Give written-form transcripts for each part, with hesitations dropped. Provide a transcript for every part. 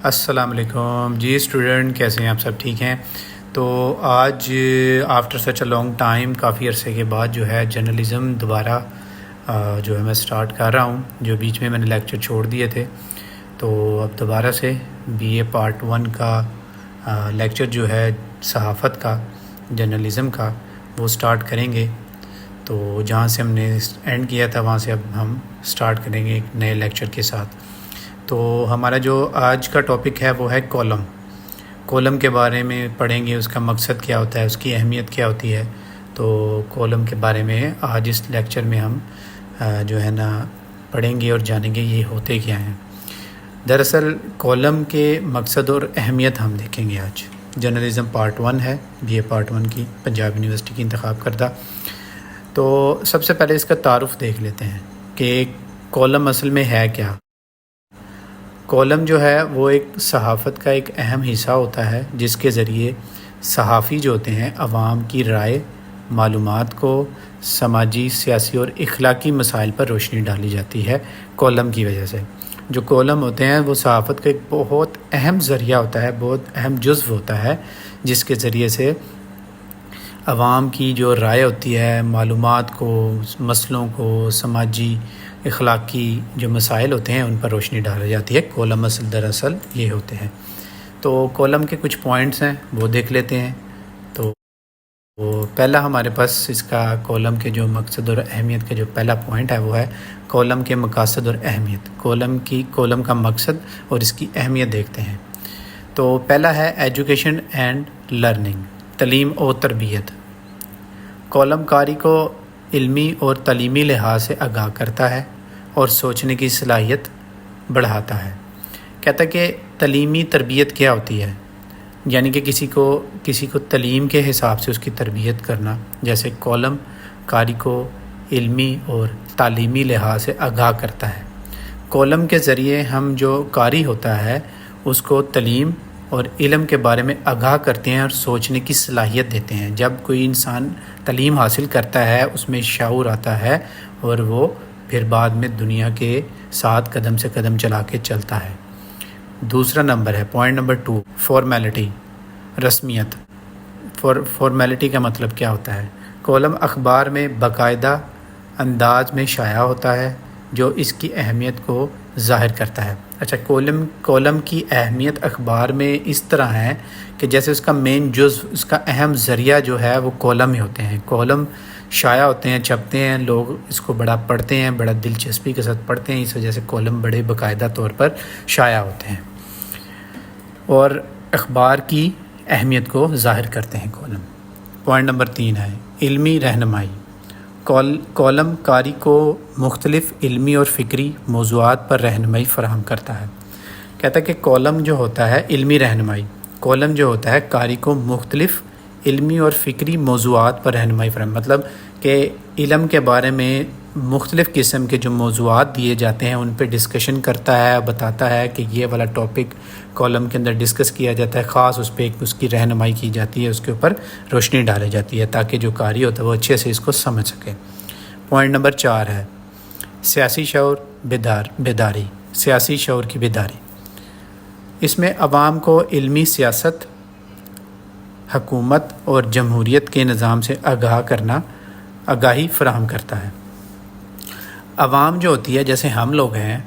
السلام علیکم جی اسٹوڈنٹ، کیسے ہیں آپ؟ سب ٹھیک ہیں؟ تو آج after such a long time, کافی عرصے کے بعد جو ہے جرنلزم دوبارہ جو ہے میں سٹارٹ کر رہا ہوں، جو بیچ میں نے لیکچر چھوڑ دیے تھے۔ تو اب دوبارہ سے بی اے پارٹ 1 کا لیکچر جو ہے صحافت کا، جرنلزم کا، وہ سٹارٹ کریں گے۔ تو جہاں سے ہم نے اینڈ کیا تھا وہاں سے اب ہم سٹارٹ کریں گے ایک نئے لیکچر کے ساتھ۔ تو ہمارا جو آج کا ٹاپک ہے وہ ہے کالم کے بارے میں پڑھیں گے، اس کا مقصد کیا ہوتا ہے، اس کی اہمیت کیا ہوتی ہے۔ تو کالم کے بارے میں آج اس لیکچر میں ہم جو ہے نا پڑھیں گے اور جانیں گے یہ ہوتے کیا ہیں۔ دراصل کالم کے مقصد اور اہمیت ہم دیکھیں گے آج۔ جرنلزم پارٹ 1 ہے، بی اے پارٹ 1 کی، پنجاب یونیورسٹی کی انتخاب کردہ۔ تو سب سے پہلے اس کا تعارف دیکھ لیتے ہیں کہ کالم اصل میں ہے کیا۔ کالم جو ہے وہ ایک صحافت کا ایک اہم حصہ ہوتا ہے، جس کے ذریعے صحافی جو ہوتے ہیں عوام کی رائے، معلومات کو سماجی، سیاسی اور اخلاقی مسائل پر روشنی ڈالی جاتی ہے کالم کی وجہ سے۔ جو کالم ہوتے ہیں وہ صحافت کا ایک بہت اہم ذریعہ ہوتا ہے، بہت اہم جزو ہوتا ہے، جس کے ذریعے سے عوام کی جو رائے ہوتی ہے، معلومات کو، مسئلوں کو، سماجی اخلاقی جو مسائل ہوتے ہیں ان پر روشنی ڈالی جاتی ہے۔ کالم دراصل یہ ہوتے ہیں۔ تو کالم کے کچھ پوائنٹس ہیں وہ دیکھ لیتے ہیں۔ تو پہلا ہمارے پاس اس کا کالم کے جو مقصد اور اہمیت کا جو پہلا پوائنٹ ہے وہ ہے کالم کے مقاصد اور اہمیت۔ کالم کا مقصد اور اس کی اہمیت دیکھتے ہیں۔ تو پہلا ہے ایجوکیشن اینڈ لرننگ، تعلیم اور تربیت۔ کالم کاری کو علمی اور تعلیمی لحاظ سے آگاہ کرتا ہے اور سوچنے کی صلاحیت بڑھاتا ہے۔ کہتا ہے کہ تعلیمی تربیت کیا ہوتی ہے، یعنی کہ کسی کو تعلیم کے حساب سے اس کی تربیت کرنا، جیسے کالم کاری کو علمی اور تعلیمی لحاظ سے آگاہ کرتا ہے۔ کالم کے ذریعے ہم جو قاری ہوتا ہے اس کو تعلیم اور علم کے بارے میں آگاہ کرتے ہیں اور سوچنے کی صلاحیت دیتے ہیں۔ جب کوئی انسان تعلیم حاصل کرتا ہے اس میں شعور آتا ہے اور وہ پھر بعد میں دنیا کے ساتھ قدم سے قدم چلا کے چلتا ہے۔ دوسرا نمبر ہے پوائنٹ نمبر 2، فارمیلٹی، رسمیت۔ فارمیلٹی کا مطلب کیا ہوتا ہے؟ کالم اخبار میں باقاعدہ انداز میں شائع ہوتا ہے جو اس کی اہمیت کو ظاہر کرتا ہے۔ اچھا، کالم کی اہمیت اخبار میں اس طرح ہے کہ جیسے اس کا مین جزو، اس کا اہم ذریعہ جو ہے وہ کالم ہی ہوتے ہیں۔ کالم شائع ہوتے ہیں، چھپتے ہیں، لوگ اس کو بڑا پڑھتے ہیں، بڑا دلچسپی کے ساتھ پڑھتے ہیں، اس وجہ سے کالم بڑے باقاعدہ طور پر شائع ہوتے ہیں اور اخبار کی اہمیت کو ظاہر کرتے ہیں کالم۔ پوائنٹ نمبر 3 ہے علمی رہنمائی۔ کالم کاری کو مختلف علمی اور فکری موضوعات پر رہنمائی فراہم کرتا ہے۔ کہتا ہے کہ کالم جو ہوتا ہے علمی رہنمائی، کالم جو ہوتا ہے قاری کو مختلف علمی اور فکری موضوعات پر رہنمائی فراہم، مطلب کہ علم کے بارے میں مختلف قسم کے جو موضوعات دیے جاتے ہیں ان پہ ڈسکشن کرتا ہے، بتاتا ہے کہ یہ والا ٹاپک کالم کے اندر ڈسکس کیا جاتا ہے، خاص اس پہ اس کی رہنمائی کی جاتی ہے، اس کے اوپر روشنی ڈالی جاتی ہے تاکہ جو قاری ہوتا ہے وہ اچھے سے اس کو سمجھ سکے۔ پوائنٹ نمبر 4 ہے سیاسی شعور بیداری، سیاسی شعور کی بیداری۔ اس میں عوام کو علمی سیاست، حکومت اور جمہوریت کے نظام سے آگاہی فراہم کرتا ہے۔ عوام جو ہوتی ہے، جیسے ہم لوگ ہیں،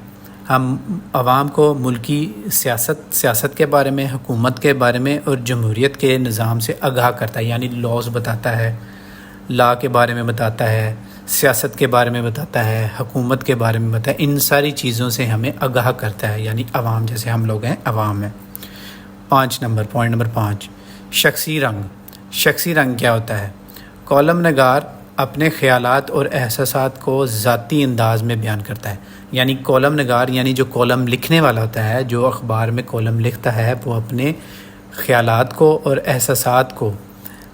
ہم عوام کو ملکی سیاست کے بارے میں، حکومت کے بارے میں اور جمہوریت کے نظام سے آگاہ کرتا ہے، یعنی لاز بتاتا ہے، لا کے بارے میں بتاتا ہے، سیاست کے بارے میں بتاتا ہے، حکومت کے بارے میں بتاتا ہے، ان ساری چیزوں سے ہمیں آگاہ کرتا ہے، یعنی عوام، جیسے ہم لوگ ہیں عوام ہیں۔ پوائنٹ نمبر 5، شخصی رنگ۔ شخصی رنگ کیا ہوتا ہے؟ کالم نگار اپنے خیالات اور احساسات کو ذاتی انداز میں بیان کرتا ہے، یعنی کالم نگار یعنی جو کالم لکھنے والا ہوتا ہے، جو اخبار میں کالم لکھتا ہے، وہ اپنے خیالات کو اور احساسات کو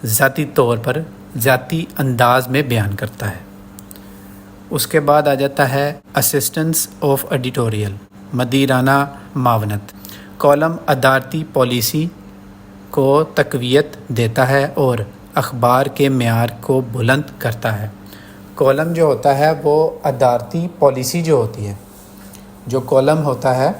ذاتی طور پر، ذاتی انداز میں بیان کرتا ہے۔ اس کے بعد آ جاتا ہے اسسٹنس آف ایڈیٹوریل، مدیرانہ معاونت۔ کالم ادارتی پالیسی کو تقویت دیتا ہے اور اخبار کے معیار کو بلند کرتا ہے۔ کالم جو ہوتا ہے وہ ادارتی پالیسی جو ہوتی ہے، جو کالم ہوتا ہے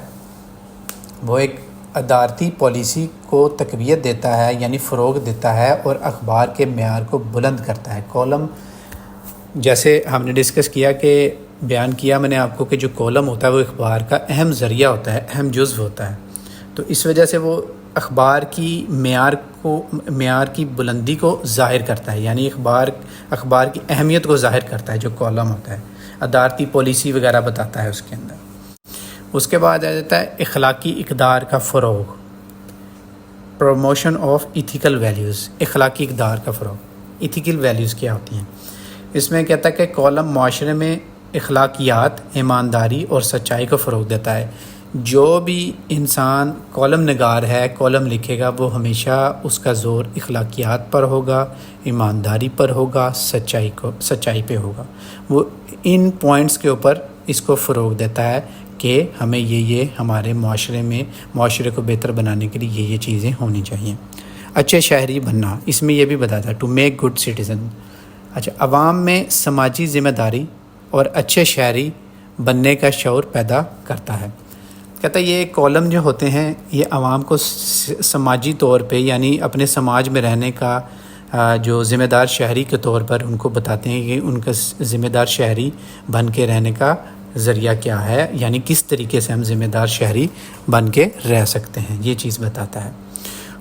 وہ ایک ادارتی پالیسی کو تقویت دیتا ہے یعنی فروغ دیتا ہے اور اخبار کے معیار کو بلند کرتا ہے۔ کالم جیسے ہم نے ڈسکس کیا کہ بیان کیا میں نے آپ کو کہ جو کالم ہوتا ہے وہ اخبار کا اہم ذریعہ ہوتا ہے، اہم جزو ہوتا ہے، تو اس وجہ سے وہ اخبار کی معیار کی بلندی کو ظاہر کرتا ہے، یعنی اخبار کی اہمیت کو ظاہر کرتا ہے جو کالم ہوتا ہے، ادارتی پالیسی وغیرہ بتاتا ہے اس کے اندر۔ اس کے بعد آ جاتا ہے اخلاقی اقدار کا فروغ، پروموشن آف ایتھیکل ویلیوز، اخلاقی اقدار کا فروغ۔ ایتھیکل ویلیوز کیا ہوتی ہیں؟ اس میں کہتا ہے کہ کالم معاشرے میں اخلاقیات، ایمانداری اور سچائی کو فروغ دیتا ہے۔ جو بھی انسان کالم نگار ہے، کالم لکھے گا، وہ ہمیشہ اس کا زور اخلاقیات پر ہوگا، ایمانداری پر ہوگا، سچائی پہ ہوگا۔ وہ ان پوائنٹس کے اوپر اس کو فروغ دیتا ہے کہ ہمیں یہ ہمارے معاشرے کو بہتر بنانے کے لیے یہ چیزیں ہونی چاہیے۔ اچھے شہری بننا، اس میں یہ بھی بتاتا ہے ٹو میک گڈ سٹیزن۔ اچھا، عوام میں سماجی ذمہ داری اور اچھے شہری بننے کا شعور پیدا کرتا ہے۔ کہتا ہے یہ کالم جو ہوتے ہیں یہ عوام کو سماجی طور پہ یعنی اپنے سماج میں رہنے کا جو ذمہ دار شہری کے طور پر ان کو بتاتے ہیں کہ ان کا ذمہ دار شہری بن کے رہنے کا ذریعہ کیا ہے، یعنی کس طریقے سے ہم ذمہ دار شہری بن کے رہ سکتے ہیں، یہ چیز بتاتا ہے۔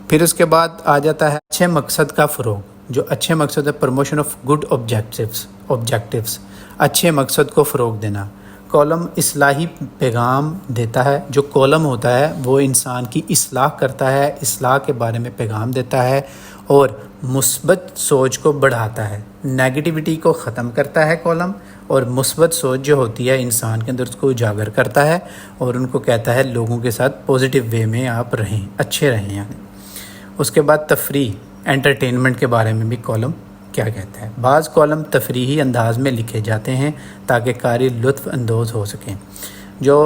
پھر اس کے بعد آ جاتا ہے اچھے مقصد کا فروغ۔ جو اچھے مقصد ہے پروموشن آف گڈ آبجیکٹیوز، اچھے مقصد کو فروغ دینا۔ کالم اصلاحی پیغام دیتا ہے۔ جو کالم ہوتا ہے وہ انسان کی اصلاح کرتا ہے، اصلاح کے بارے میں پیغام دیتا ہے اور مثبت سوچ کو بڑھاتا ہے، نیگیٹیوٹی کو ختم کرتا ہے کالم، اور مثبت سوچ جو ہوتی ہے انسان کے اندر اس کو اجاگر کرتا ہے اور ان کو کہتا ہے لوگوں کے ساتھ پازیٹیو وے میں آپ رہیں، اچھے رہیں یعنی۔ اس کے بعد تفریح، انٹرٹینمنٹ کے بارے میں بھی کالم کیا کہتا ہے۔ بعض کالم تفریحی انداز میں لکھے جاتے ہیں تاکہ قاری لطف اندوز ہو سکیں۔ جو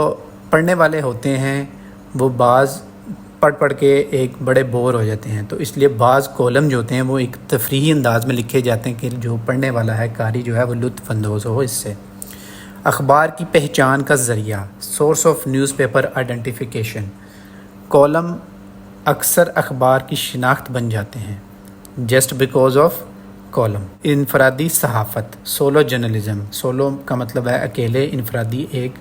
پڑھنے والے ہوتے ہیں وہ بعض پڑھ کے ایک بڑے بور ہو جاتے ہیں، تو اس لیے بعض کالم جو ہوتے ہیں وہ ایک تفریحی انداز میں لکھے جاتے ہیں کہ جو پڑھنے والا ہے قاری جو ہے وہ لطف اندوز ہو اس سے۔ اخبار کی پہچان کا ذریعہ، source of news paper identification. Column اکثر اخبار کی شناخت بن جاتے ہیں جسٹ بیکاز آف کالم۔ انفرادی صحافت، سولو جرنلزم، سولو کا مطلب ہے اکیلے، انفرادی ایک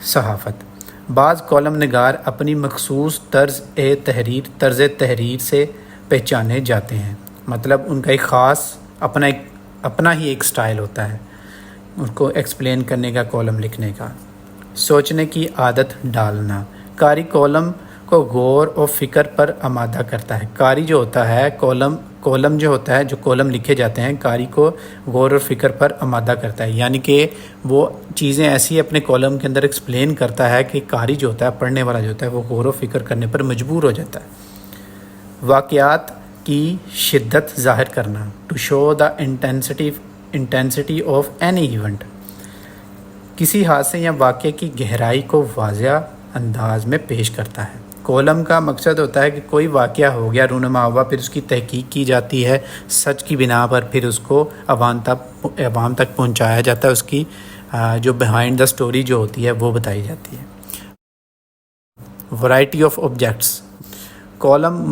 صحافت۔ بعض کالم نگار اپنی مخصوص طرز تحریر سے پہچانے جاتے ہیں، مطلب ان کا ایک خاص اپنا ہی ایک سٹائل ہوتا ہے ان کو ایکسپلین کرنے کا، کالم لکھنے کا۔ سوچنے کی عادت ڈالنا، قاری کالم کو غور و فکر پر آمادہ کرتا ہے۔ قاری جو ہوتا ہے کالم جو ہوتا ہے، جو کالم لکھے جاتے ہیں، قاری کو غور و فکر پر آمادہ کرتا ہے، یعنی کہ وہ چیزیں ایسی اپنے کالم کے اندر ایکسپلین کرتا ہے کہ قاری جو ہوتا ہے، پڑھنے والا جو ہوتا ہے، وہ غور و فکر کرنے پر مجبور ہو جاتا ہے۔ واقعات کی شدت ظاہر کرنا، to show the intensity of any event, کسی حادثے یا واقعے کی گہرائی کو واضح انداز میں پیش کرتا ہے۔ کالم کا مقصد ہوتا ہے کہ کوئی واقعہ ہو گیا، رونما ہوا، پھر اس کی تحقیق کی جاتی ہے سچ کی بنا پر، پھر اس کو عوام تک پہنچایا جاتا ہے، اس کی جو بیہائنڈ دا سٹوری جو ہوتی ہے وہ بتائی جاتی ہے۔ ورائٹی آف آبجیکٹس، کالم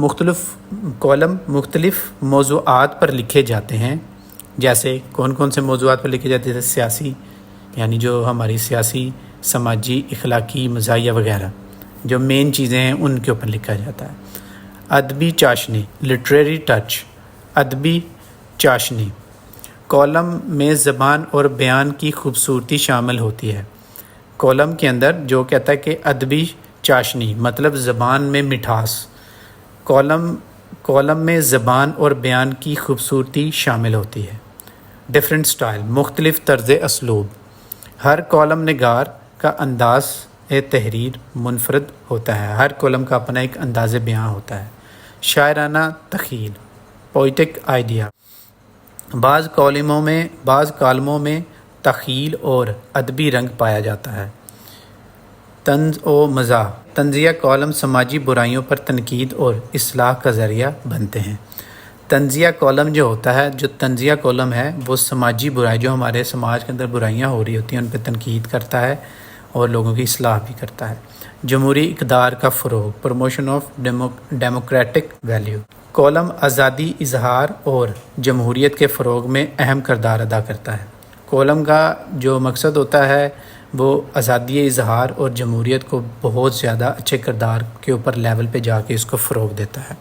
مختلف موضوعات پر لکھے جاتے ہیں۔ جیسے کون سے موضوعات پر لکھے جاتے ہیں؟ سیاسی، یعنی جو ہماری سیاسی، سماجی، اخلاقی، مزاحیہ وغیرہ جو مین چیزیں ہیں ان کے اوپر لکھا جاتا ہے۔ ادبی چاشنی، لٹریری ٹچ، ادبی چاشنی، کالم میں زبان اور بیان کی خوبصورتی شامل ہوتی ہے۔ کالم کے اندر جو کہتا ہے کہ ادبی چاشنی مطلب زبان میں مٹھاس، کالم میں زبان اور بیان کی خوبصورتی شامل ہوتی ہے۔ ڈیفرنٹ سٹائل، مختلف طرز اسلوب، ہر کالم نگار کا انداز تحریر منفرد ہوتا ہے، ہر کالم کا اپنا ایک انداز بیان ہوتا ہے۔ شاعرانہ تخیل، پوئٹک آئیڈیا، بعض کالموں میں تخیل اور ادبی رنگ پایا جاتا ہے۔ طنز و مزاح، طنزیہ کالم سماجی برائیوں پر تنقید اور اصلاح کا ذریعہ بنتے ہیں۔ طنزیہ کالم جو ہوتا ہے، جو طنزیہ کالم ہے وہ سماجی برائی، جو ہمارے سماج کے اندر برائیاں ہو رہی ہوتی ہیں ان پہ تنقید کرتا ہے اور لوگوں کی اصلاح بھی کرتا ہے۔ جمہوری اقدار کا فروغ، promotion of democratic value. Column آزادی، اظہار اور جمہوریت کے فروغ میں اہم کردار ادا کرتا ہے۔ کالم کا جو مقصد ہوتا ہے وہ آزادی اظہار اور جمہوریت کو بہت زیادہ اچھے کردار کے اوپر لیول پہ جا کے اس کو فروغ دیتا ہے۔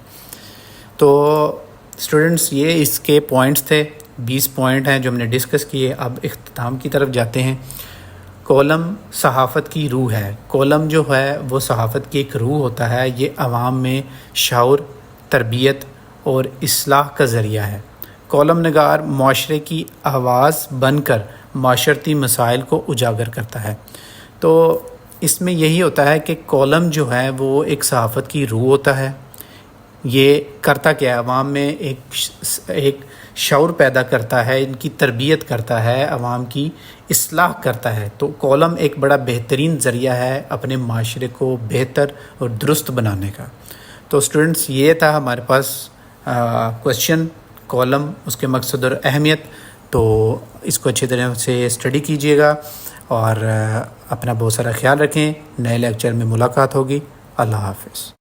تو اسٹوڈنٹس یہ اس کے پوائنٹس تھے، 20 پوائنٹ ہیں جو ہم نے ڈسکس کیے۔ اب اختتام کی طرف جاتے ہیں۔ کالم صحافت کی روح ہے۔ کالم جو ہے وہ صحافت کی ایک روح ہوتا ہے، یہ عوام میں شعور، تربیت اور اصلاح کا ذریعہ ہے۔ کالم نگار معاشرے کی آواز بن کر معاشرتی مسائل کو اجاگر کرتا ہے۔ تو اس میں یہی ہوتا ہے کہ کالم جو ہے وہ ایک صحافت کی روح ہوتا ہے۔ یہ کرتا کیا ہے، عوام میں ایک شعور پیدا کرتا ہے، ان کی تربیت کرتا ہے، عوام کی اصلاح کرتا ہے۔ تو کالم ایک بڑا بہترین ذریعہ ہے اپنے معاشرے کو بہتر اور درست بنانے کا۔ تو اسٹوڈنٹس یہ تھا ہمارے پاس کویشچن، کالم، اس کے مقصد اور اہمیت۔ تو اس کو اچھی طرح سے اسٹڈی کیجیے گا اور اپنا بہت سارا خیال رکھیں۔ نئے لیکچر میں ملاقات ہوگی۔ اللہ حافظ۔